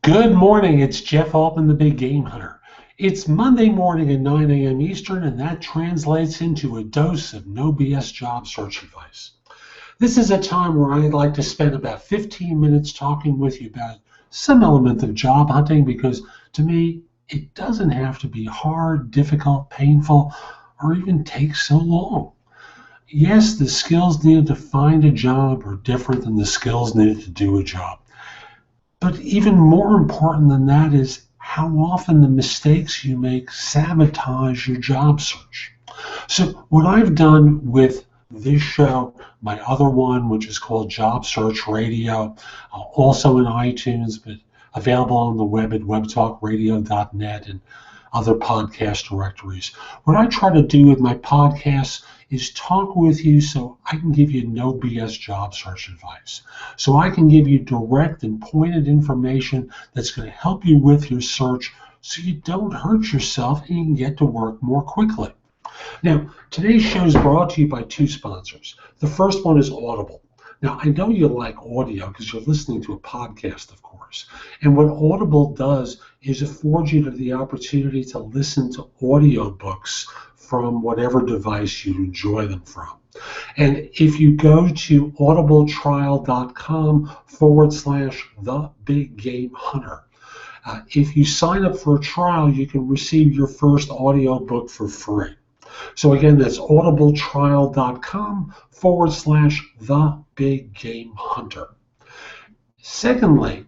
Good morning, it's Jeff Altman, the Big Game Hunter. It's Monday morning at 9 a.m. Eastern, and that translates into a dose of no BS job search advice. This is a time where I'd like to spend about 15 minutes talking with you about some element of job hunting, because to me, it doesn't have to be hard, difficult, painful, or even take so long. Yes, the skills needed to find a job are different than the skills needed to do a job. But even more important than that is how often the mistakes you make sabotage your job search. So what I've done with this show, my other one, which is called Job Search Radio, also in iTunes, but available on the web at webtalkradio.net and other podcast directories. What I try to do with my podcasts is talk with you so I can give you no BS job search advice. So I can give you direct and pointed information that's going to help you with your search so you don't hurt yourself and you can get to work more quickly. Now, today's show is brought to you by two sponsors. The first one is Audible. Now, I know you like audio because you're listening to a podcast, of course. And what Audible does is afford you the opportunity to listen to audiobooks from whatever device you enjoy them from. And if you go to audibletrial.com/thebiggamehunter, if you sign up for a trial, you can receive your first audiobook for free. So again, that's audibletrial.com/thebiggamehunter. Secondly,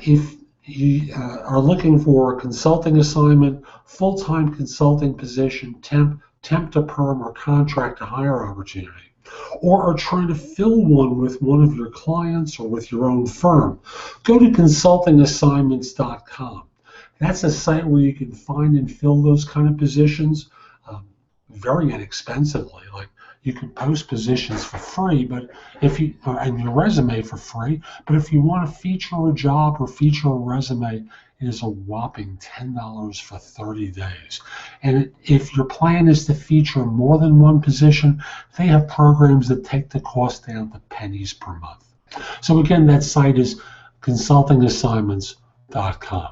if you are looking for a consulting assignment, full-time consulting position, temp to perm, or contract to hire opportunity, or are trying to fill one with one of your clients or with your own firm, go to consultingassignments.com. That's a site where you can find and fill those kind of positions very inexpensively. Like, you can post positions for free, but and your resume for free, but if you want to feature a job or feature a resume, it is a whopping $10 for 30 days. And if your plan is to feature more than one position, they have programs that take the cost down to pennies per month. So again, that site is consultingassignments.com.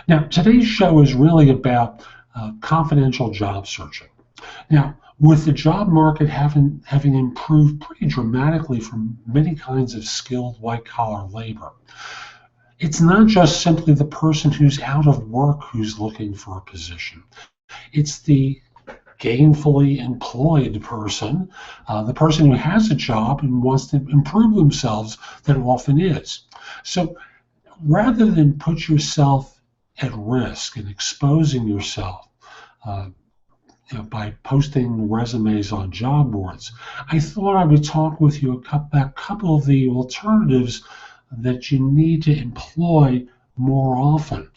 Now, today's show is really about confidential job searching. Now, with the job market having improved pretty dramatically for many kinds of skilled white-collar labor, it's not just simply the person who's out of work who's looking for a position. It's the gainfully employed person, the person who has a job and wants to improve themselves, that often is. So rather than put yourself at risk and exposing yourself by posting resumes on job boards, I thought I would talk with you about a couple of the alternatives that you need to employ more often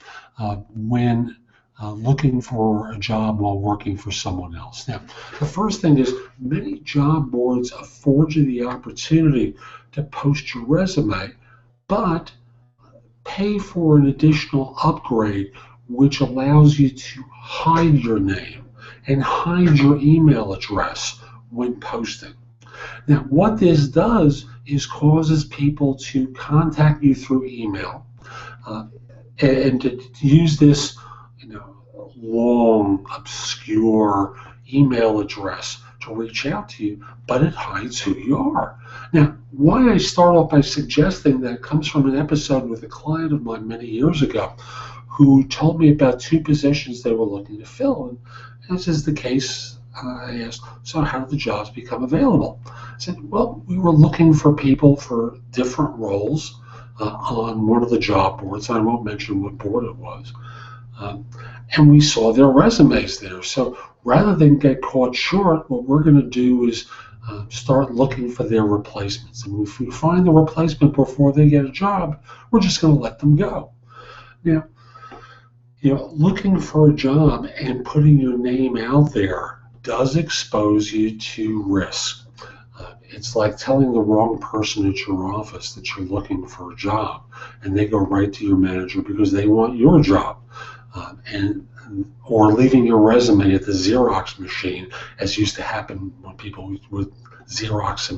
when looking for a job while working for someone else. Now, the first thing is many job boards afford you the opportunity to post your resume, but pay for an additional upgrade which allows you to hide your name and hide your email address when posting. Now, what this does is causes people to contact you through email and to use this long, obscure email address to reach out to you, but it hides who you are. Now, why I start off by suggesting that comes from an episode with a client of mine many years ago who told me about two positions they were looking to fill. And as is the case, I asked, so how did the jobs become available? I said, well, we were looking for people for different roles on one of the job boards. I won't mention what board it was. And we saw their resumes there. So rather than get caught short, what we're going to do is start looking for their replacements. And if we find the replacement before they get a job, we're just going to let them go. Now, looking for a job and putting your name out there does expose you to risk. It's like telling the wrong person at your office that you're looking for a job, and they go right to your manager because they want your job. And or leaving your resume at the Xerox machine, as used to happen when people would Xerox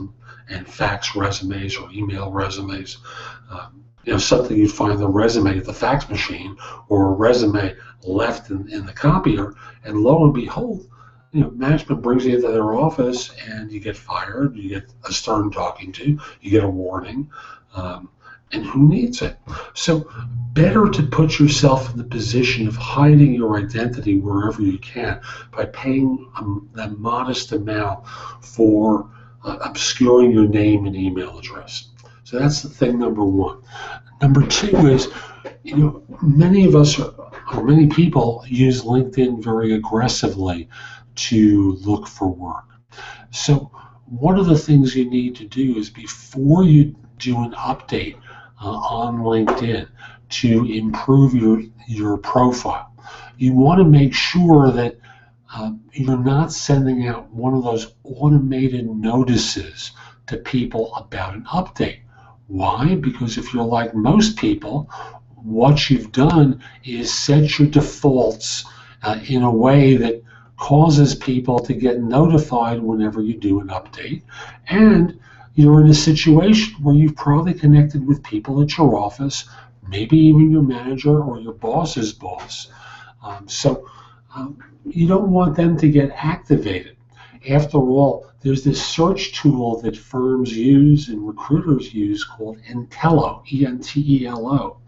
and fax resumes or email resumes. Something you'd find the resume at the fax machine or a resume left in the copier, and lo and behold, management brings you into their office and you get fired, you get a stern talking to, you get a warning, and who needs it? So better to put yourself in the position of hiding your identity wherever you can by paying that modest amount for obscuring your name and email address. So that's the thing number one. Number two is, many of us or many people use LinkedIn very aggressively to look for work. So one of the things you need to do is, before you do an update on LinkedIn to improve your profile, you want to make sure that you're not sending out one of those automated notices to people about an update. Why? Because if you're like most people, what you've done is set your defaults in a way that causes people to get notified whenever you do an update. And you're in a situation where you've probably connected with people at your office, maybe even your manager or your boss's boss. So you don't want them to get activated. After all, there's this search tool that firms use and recruiters use called Entelo, E-N-T-E-L-O.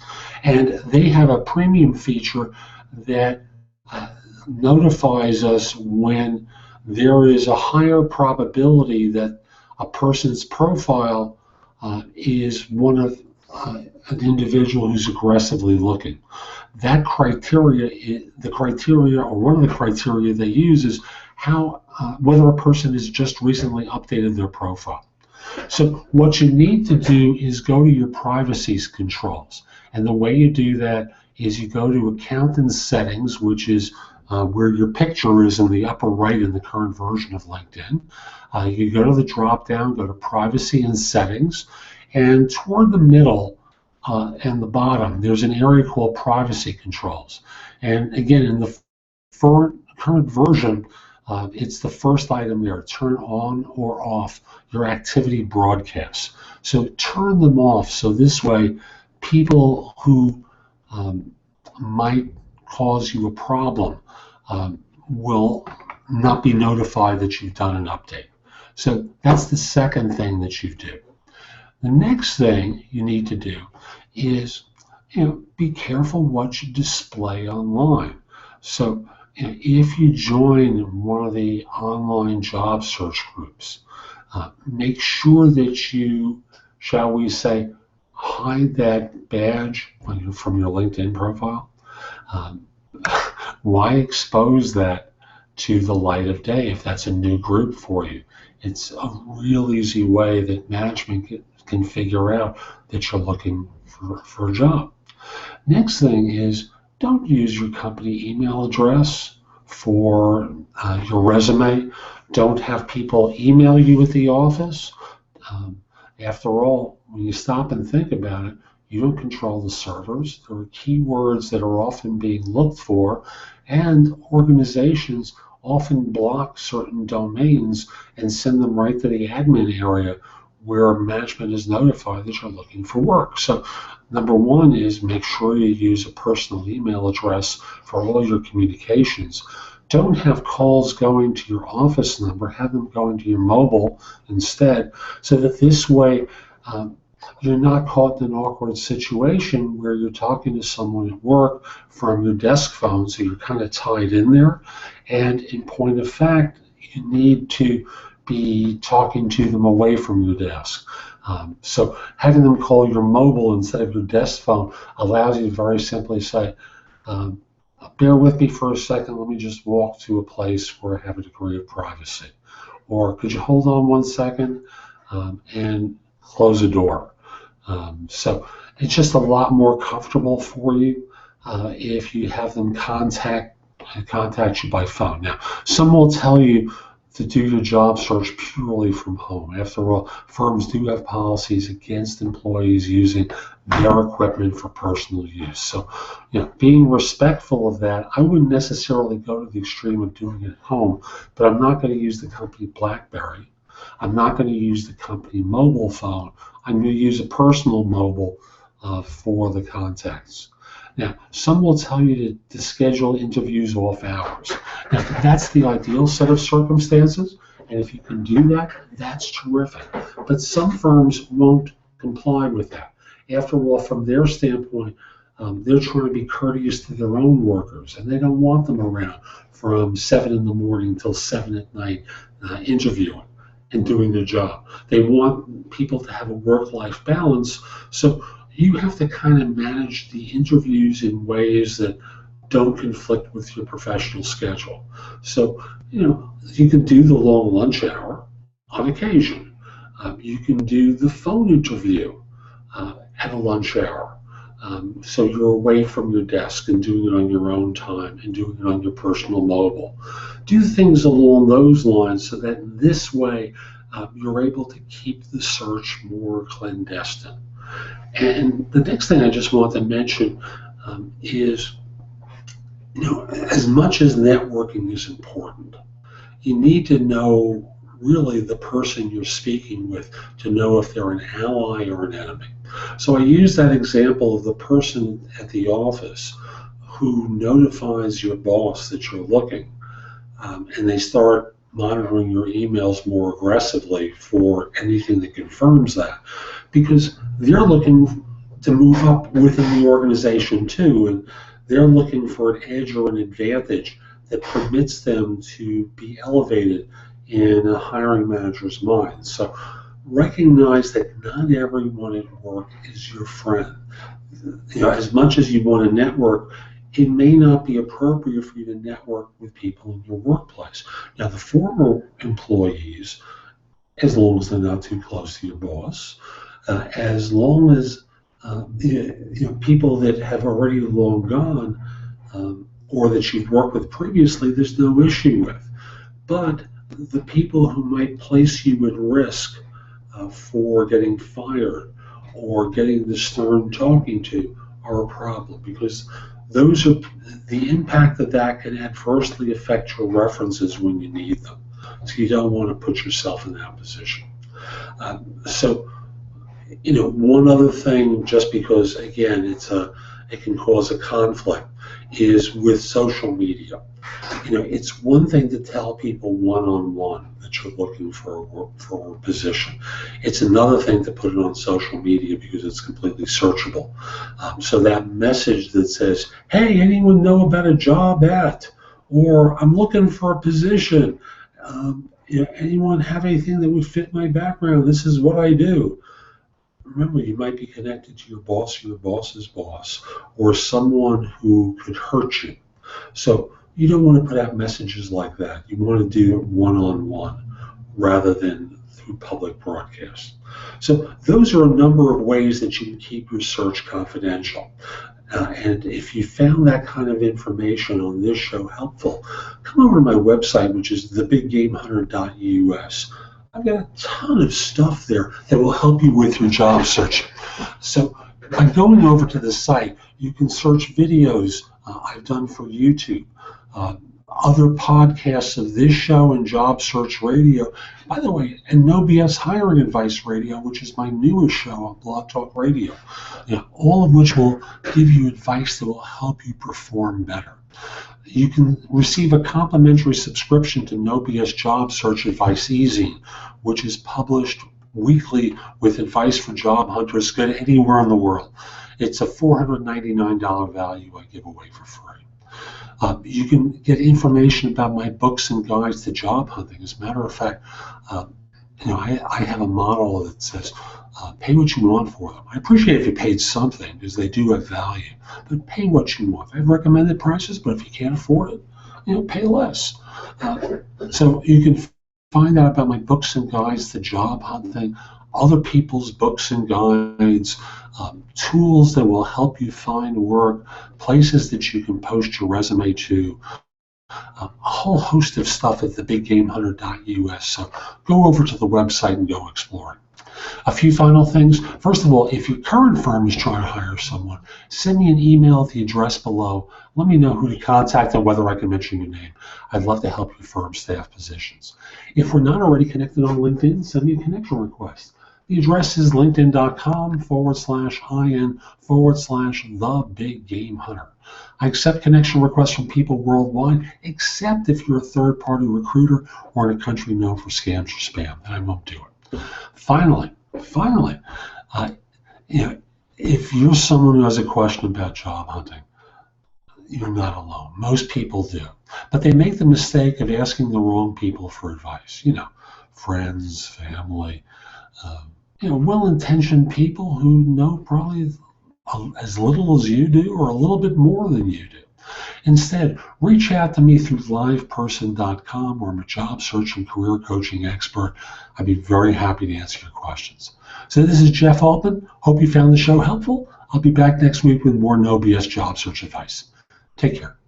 And they have a premium feature that notifies us when there is a higher probability that a person's profile is one of an individual who's aggressively looking. That criteria, or one of the criteria they use, is whether a person has just recently updated their profile. So what you need to do is go to your privacy controls. And the way you do that is you go to Account and Settings, which is where your picture is in the upper right in the current version of LinkedIn. You go to the drop down, go to Privacy and Settings, and toward the middle and the bottom, there's an area called Privacy Controls. And again, in the current version, it's the first item there: turn on or off your activity broadcasts. So turn them off, so this way people who might cause you a problem will not be notified that you've done an update. So that's the second thing that you do. The next thing you need to do is, be careful what you display online. So if you join one of the online job search groups, make sure that you, shall we say, hide that badge from your LinkedIn profile. Why expose that to the light of day if that's a new group for you? It's a real easy way that management can figure out that you're looking for a job. Next thing is, don't use your company email address for your resume. Don't have people email you at the office. After all, when you stop and think about it, you don't control the servers. There are keywords that are often being looked for, and organizations often block certain domains and send them right to the admin area where management is notified that you're looking for work. So number one is, make sure you use a personal email address for all your communications. Don't have calls going to your office number, have them going to your mobile instead, so that this way you're not caught in an awkward situation where you're talking to someone at work from your desk phone, so you're kind of tied in there. And in point of fact, you need to be talking to them away from your desk. So having them call your mobile instead of your desk phone allows you to very simply say, bear with me for a second, let me just walk to a place where I have a degree of privacy. Or could you hold on one second and close a door. So it's just a lot more comfortable for you if you have them contact you by phone. Now, some will tell you to do your job search purely from home. After all, firms do have policies against employees using their equipment for personal use. So, being respectful of that, I wouldn't necessarily go to the extreme of doing it at home, but I'm not going to use the company BlackBerry. I'm not going to use the company mobile phone. I'm going to use a personal mobile for the contacts. Now, some will tell you to schedule interviews off hours. Now, that's the ideal set of circumstances, and if you can do that, that's terrific. But some firms won't comply with that. After all, from their standpoint, they're trying to be courteous to their own workers, and they don't want them around from 7 in the morning till 7 at night interviewing and doing their job. They want people to have a work-life balance, so you have to kind of manage the interviews in ways that don't conflict with your professional schedule. So, you can do the long lunch hour on occasion. You can do the phone interview at a lunch hour. So you're away from your desk and doing it on your own time and doing it on your personal mobile. Do things along those lines so that this way you're able to keep the search more clandestine. And the next thing I just want to mention is, as much as networking is important, you need to know really the person you're speaking with to know if they're an ally or an enemy. So I use that example of the person at the office who notifies your boss that you're looking, and they start monitoring your emails more aggressively for anything that confirms that, because they're looking to move up within the organization too, and they're looking for an edge or an advantage that permits them to be elevated in a hiring manager's mind. So recognize that not everyone at work is your friend. As much as you want to network, it may not be appropriate for you to network with people in your workplace. Now, the former employees, as long as they're not too close to your boss, as long as people that have already long gone or that you've worked with previously, there's no issue with. But the people who might place you at risk for getting fired or getting the stern talking to are a problem, because those are the impact that can adversely affect your references when you need them. So you don't want to put yourself in that position. One other thing, just because again it can cause a conflict, is with social media. It's one thing to tell people one-on-one that you're looking for a position. It's another thing to put it on social media because it's completely searchable. So that message that says, "Hey, anyone know about a job at?" or "I'm looking for a position. Anyone have anything that would fit my background? This is what I do." Remember, you might be connected to your boss or your boss's boss, or someone who could hurt you. So you don't want to put out messages like that. You want to do it one-on-one rather than through public broadcast. So those are a number of ways that you can keep your search confidential. And if you found that kind of information on this show helpful, come over to my website, which is thebiggamehunter.us. I've got a ton of stuff there that will help you with your job search. So by going over to the site, you can search videos I've done for YouTube, other podcasts of this show and Job Search Radio. By the way, and No BS Hiring Advice Radio, which is my newest show on Blog Talk Radio, all of which will give you advice that will help you perform better. You can receive a complimentary subscription to No BS Job Search Advice Easy, which is published weekly with advice for job hunters good anywhere in the world. It's a $499 value I give away for free. You can get information about my books and guides to job hunting. As a matter of fact, I have a model that says, pay what you want for them. I appreciate if you paid something because they do have value, but pay what you want. I have recommended prices, but if you can't afford it, pay less. So you can find out about my books and guides to job hunting, other people's books and guides, tools that will help you find work, places that you can post your resume to, a whole host of stuff at thebiggamehunter.us. So go over to the website and go exploring. A few final things. First of all, if your current firm is trying to hire someone, send me an email at the address below. Let me know who to contact and whether I can mention your name. I'd love to help your firm staff positions. If we're not already connected on LinkedIn, send me a connection request. The address is linkedin.com/in/the-big-game-hunter. I accept connection requests from people worldwide, except if you're a third-party recruiter or in a country known for scams or spam, then I won't do it. Finally, if you're someone who has a question about job hunting, you're not alone. Most people do, but they make the mistake of asking the wrong people for advice. Friends, family, well-intentioned people who know probably as little as you do or a little bit more than you do. Instead, reach out to me through liveperson.com, where I'm a job search and career coaching expert. I'd be very happy to answer your questions. So this is Jeff Altman. Hope you found the show helpful. I'll be back next week with more no BS job search advice. Take care.